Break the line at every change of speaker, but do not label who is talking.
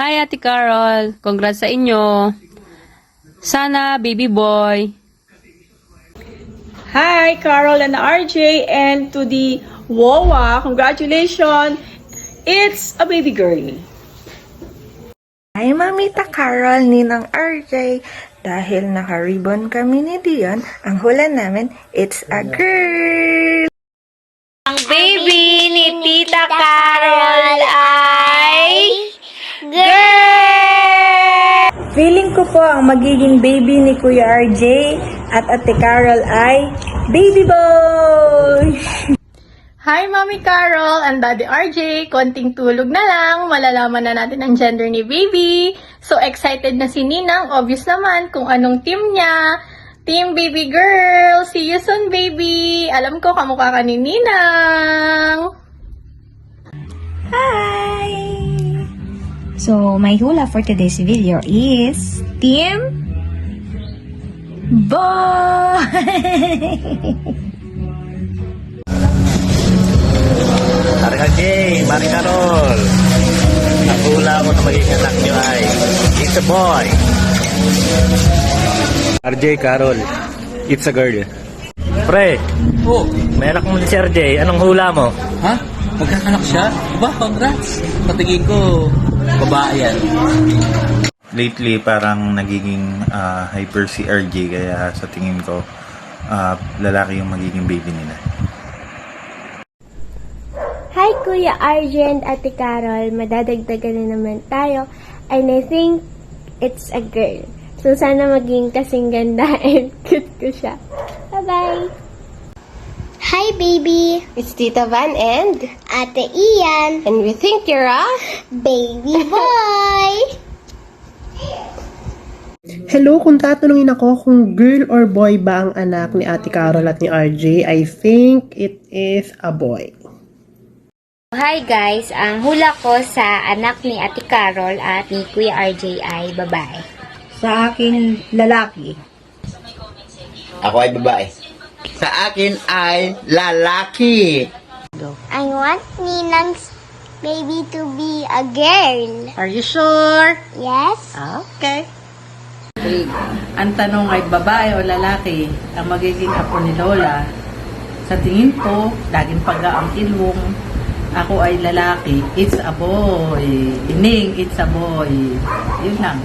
Hi, Ate Carol. Congrats sa inyo. Sana, baby boy.
Hi, Carol and RJ, and to the WOWA, congratulations! It's a baby girl.
Hi, Mamita Carol, Ninang RJ. Dahil naka-ribbon kami ni Dion, ang hula namin, it's a girl!
Ang baby ni Tita Carol ay girl!
Feeling ko po ang magiging baby ni Kuya RJ at Ate Carol ay baby boy!
Hi, Mommy Carol and Daddy RJ. Konting tulog na lang. Malalaman na natin ang gender ni baby. So excited na si Ninang. Obvious naman kung anong team niya. Team Baby Girl. See you soon, baby. Alam ko kamukha ka ni Ninang.
Hi! So, my hula for today's video is Team Boy!
Mari Carol, ang hula mo na magiging anak nyo ay it's a boy. RJ Carol, it's a girl. Pre, may anak mo si RJ, anong hula mo?
Ha? Magkakanak siya? Ba, congrats. Patingin ko, babae yan.
Lately, parang nagiging hyper si RJ, kaya sa tingin ko, lalaki yung magiging baby nila.
Hi Kuya RJ and Ate Carol, madadagdagan na naman tayo and I think it's a girl. So sana maging kasing ganda and cute ko siya. Bye-bye!
Hi, baby!
It's Tita Van and
Ate Ian!
and we think you're a
Baby boy!
Hello, kung tatanungin ako kung girl or boy ba ang anak ni Ate Carol at ni RJ, I think it is a boy.
Hi guys, ang hula ko sa anak ni Ate Carol at ni Kuya RJ ay babae.
Sa akin, lalaki.
Ako ay babae. Sa akin ay lalaki.
I want Ninang's baby to be a girl.
Are you sure?
Yes?
Okay.
Ang tanong ay babae o lalaki ang magiging apo ni Lola. Sa tingin ko, laging pag-aang ilong. Ako ay lalaki. It's a boy. Ining, it's a boy. Yun lang.